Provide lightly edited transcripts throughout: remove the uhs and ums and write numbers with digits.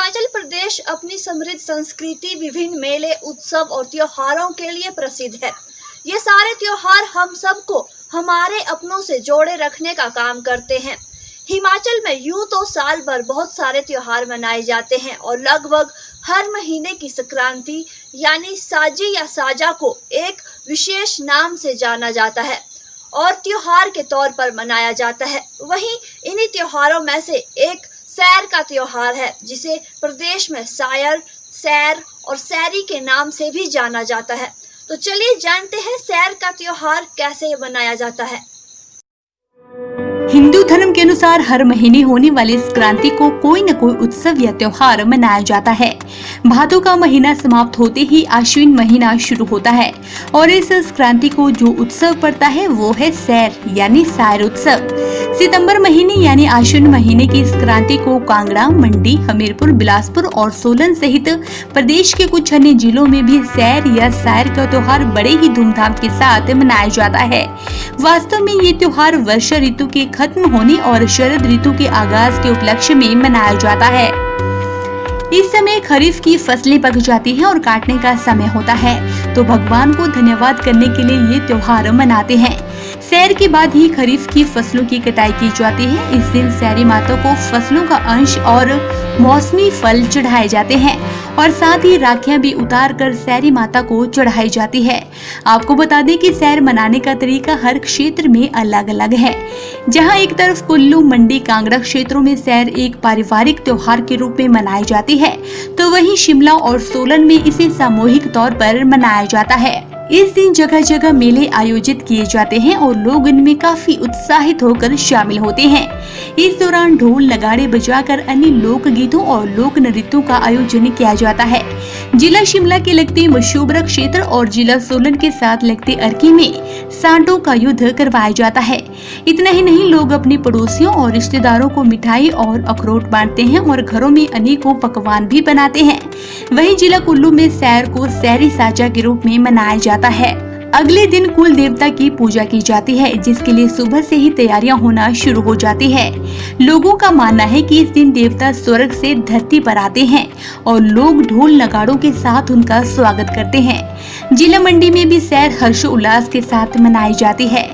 हिमाचल प्रदेश अपनी समृद्ध संस्कृति, विभिन्न मेले, उत्सव और त्योहारों के लिए प्रसिद्ध है। ये सारे त्योहार हम सबको हमारे अपनों से जोड़े रखने का काम करते हैं। हिमाचल में यूं तो साल भर बहुत सारे त्योहार मनाए जाते हैं और लगभग हर महीने की संक्रांति यानी साजी या साजा को एक विशेष नाम से जाना जाता है और त्योहार के तौर पर मनाया जाता है। वहीं इन्हीं त्योहारों में से एक सैर का त्योहार है, जिसे प्रदेश में सायर, सैर और सैरी के नाम से भी जाना जाता है। तो चलिए जानते हैं सैर का त्योहार कैसे मनाया जाता है। हिंदू धर्म के अनुसार हर महीने होने वाली संक्रांति को कोई न कोई उत्सव या त्योहार मनाया जाता है। भादों का महीना समाप्त होते ही आश्विन महीना शुरू होता है और इस संक्रांति को जो उत्सव पड़ता है वो है सैर यानी सैर उत्सव। सितंबर महीने यानी आश्विन महीने की संक्रांति को कांगड़ा, मंडी, हमीरपुर, बिलासपुर और सोलन सहित प्रदेश के कुछ अन्य जिलों में भी सैर या सैर का त्योहार बड़े ही धूमधाम के साथ मनाया जाता है। वास्तव में ये त्योहार वर्षा ऋतु के खत्म होने और शरद ऋतु के आगाज के उपलक्ष्य में मनाया जाता है। इस समय खरीफ की फसलें पक जाती हैं और काटने का समय होता है, तो भगवान को धन्यवाद करने के लिए ये त्योहार मनाते हैं। सैर के बाद ही खरीफ की फसलों की कटाई की जाती है। इस दिन सैरी माता को फसलों का अंश और मौसमी फल चढ़ाए जाते हैं और साथ ही राखियां भी उतार कर सैरी माता को चढ़ाई जाती है। आपको बता दें कि सैर मनाने का तरीका हर क्षेत्र में अलग अलग है। जहां एक तरफ कुल्लू, मंडी, कांगड़ा क्षेत्रों में सैर एक पारिवारिक त्योहार के रूप में मनाई जाती है, तो वहीं शिमला और सोलन में इसे सामूहिक तौर पर मनाया जाता है। इस दिन जगह जगह मेले आयोजित किए जाते हैं और लोग इनमें काफी उत्साहित होकर शामिल होते हैं। इस दौरान ढोल, नगाड़े बजाकर अन्य लोक गीतों और लोक नृत्यों का आयोजन किया जाता है। जिला शिमला के लगते मशोबरा क्षेत्र और जिला सोलन के साथ लगते अर्की में सांडों का युद्ध करवाया जाता है। इतना ही नहीं, लोग अपने पड़ोसियों और रिश्तेदारों को मिठाई और अखरोट बांटते हैं और घरों में अनेकों पकवान भी बनाते हैं। वहीं जिला कुल्लू में सैर को सैरी साजा के रूप में मनाया जाता है। अगले दिन कुल देवता की पूजा की जाती है, जिसके लिए सुबह से ही तैयारियां होना शुरू हो जाती है। लोगों का मानना है कि इस दिन देवता स्वर्ग से धरती पर आते हैं और लोग ढोल नगाड़ों के साथ उनका स्वागत करते हैं। जिला मंडी में भी सैर हर्षोल्लास के साथ मनाई जाती है।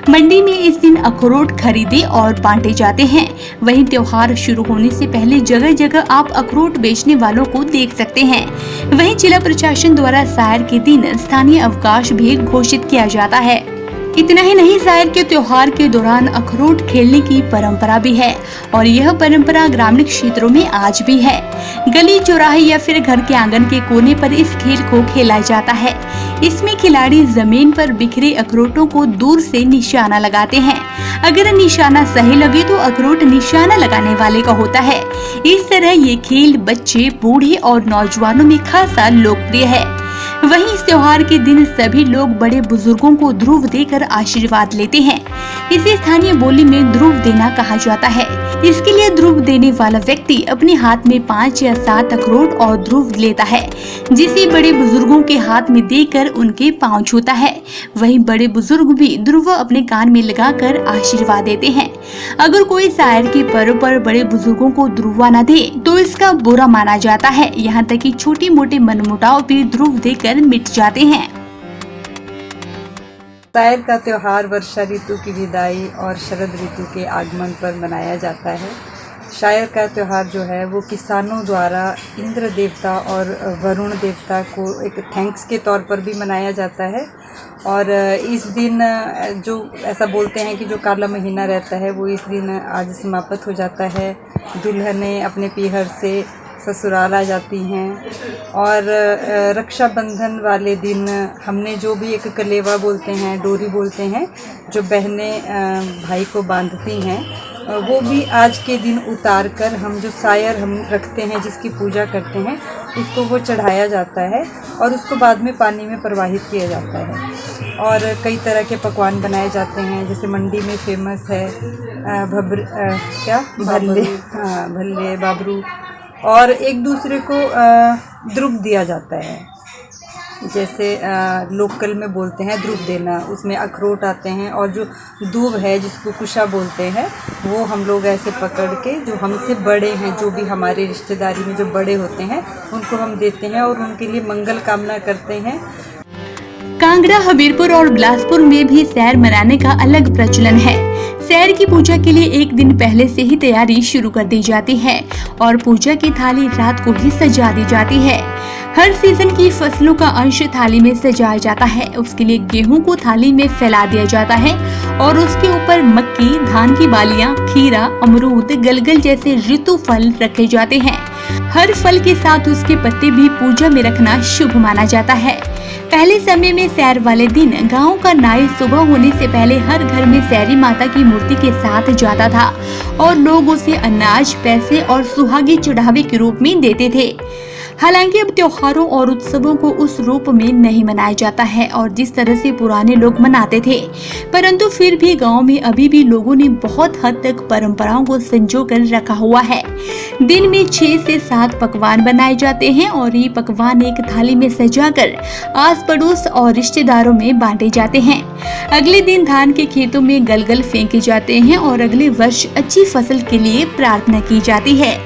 मंडी में इस दिन अखरोट खरीदे और बांटे जाते हैं। वहीं त्योहार शुरू होने से पहले जगह जगह आप अखरोट बेचने वालों को देख सकते हैं। वहीं जिला प्रशासन द्वारा सैर के दिन स्थानीय अवकाश भी घोषित किया जाता है। इतना ही नहीं, सैर के त्योहार के दौरान अखरोट खेलने की परंपरा भी है और यह परंपरा ग्रामीण क्षेत्रों में आज भी है। गली, चौराहे या फिर घर के आंगन के कोने पर इस खेल को खेला जाता है। इसमें खिलाड़ी जमीन पर बिखरे अखरोटों को दूर से निशाना लगाते हैं। अगर निशाना सही लगे तो अखरोट निशाना लगाने वाले का होता है। इस तरह ये खेल बच्चे, बूढ़े और नौजवानों में खासा लोकप्रिय है। वहीं इस त्योहार के दिन सभी लोग बड़े बुजुर्गों को ध्रुव देकर आशीर्वाद लेते हैं। इसे स्थानीय बोली में ध्रुव देना कहा जाता है। इसके लिए ध्रुव देने वाला व्यक्ति अपने हाथ में 5 या 7 अखरोट और ध्रुव लेता है, जिसे बड़े बुजुर्गों के हाथ में देकर उनके पांव छूता है। वहीं बड़े बुजुर्ग भी ध्रुव अपने कान में लगाकर आशीर्वाद देते हैं। अगर कोई सैर के पर्व पर बड़े बुजुर्गों को ध्रुवा न दे तो इसका बुरा माना जाता है। यहाँ तक कि छोटे मोटे मनमुटाव भी ध्रुव देकर मिट जाते हैं। सैर का त्योहार वर्षा ऋतु की विदाई और शरद ऋतु के आगमन पर मनाया जाता है। सैर का त्योहार जो है वो किसानों द्वारा इंद्र देवता और वरुण देवता को एक थैंक्स के तौर पर भी मनाया जाता है। और इस दिन जो ऐसा बोलते हैं कि जो काला महीना रहता है वो इस दिन आज समाप्त हो जाता है। दुल्हनें अपने पीहर से ससुराल आ जाती हैं और रक्षाबंधन वाले दिन हमने जो भी एक कलेवा बोलते हैं, डोरी बोलते हैं, जो बहनें भाई को बांधती हैं, वो भी आज के दिन उतार कर हम जो सायर हम रखते हैं, जिसकी पूजा करते हैं, उसको वो चढ़ाया जाता है और उसको बाद में पानी में प्रवाहित किया जाता है। और कई तरह के पकवान बनाए जाते हैं, जैसे मंडी में फेमस है भल्ले, बाबरू, और एक दूसरे को ध्रुव दिया जाता है। जैसे लोकल में बोलते हैं ध्रुव देना, उसमें अखरोट आते हैं, और जो दूब है जिसको कुशा बोलते हैं, वो हम लोग ऐसे पकड़ के जो हमसे बड़े हैं, जो भी हमारे रिश्तेदारी में जो बड़े होते हैं, उनको हम देते हैं और उनके लिए मंगल कामना करते हैं। कांगड़ा, हमीरपुर और बिलासपुर में भी सैर मनाने का अलग प्रचलन है। सैर की पूजा के लिए एक दिन पहले से ही तैयारी शुरू कर दी जाती है और पूजा की थाली रात को ही सजा दी जाती है। हर सीजन की फसलों का अंश थाली में सजाया जाता है। उसके लिए गेहूं को थाली में फैला दिया जाता है और उसके ऊपर मक्की, धान की बालियां, खीरा, अमरूद, गलगल जैसे ऋतु फल रखे जाते हैं। हर फल के साथ उसके पत्ते भी पूजा में रखना शुभ माना जाता है। पहले समय में सैर वाले दिन गांव का नाई सुबह होने से पहले हर घर में सैरी माता की मूर्ति के साथ जाता था और लोग उसे अनाज, पैसे और सुहागी चढ़ावे के रूप में देते थे। हालांकि अब त्योहारों और उत्सवों को उस रूप में नहीं मनाया जाता है और जिस तरह से पुराने लोग मनाते थे, परंतु फिर भी गांव में अभी भी लोगों ने बहुत हद तक परंपराओं को संजो कर रखा हुआ है। दिन में 6 से 7 पकवान बनाए जाते हैं और ये पकवान एक थाली में सजाकर आस पड़ोस और रिश्तेदारों में बांटे जाते हैं। अगले दिन धान के खेतों में गलगल फेंके जाते हैं और अगले वर्ष अच्छी फसल के लिए प्रार्थना की जाती है।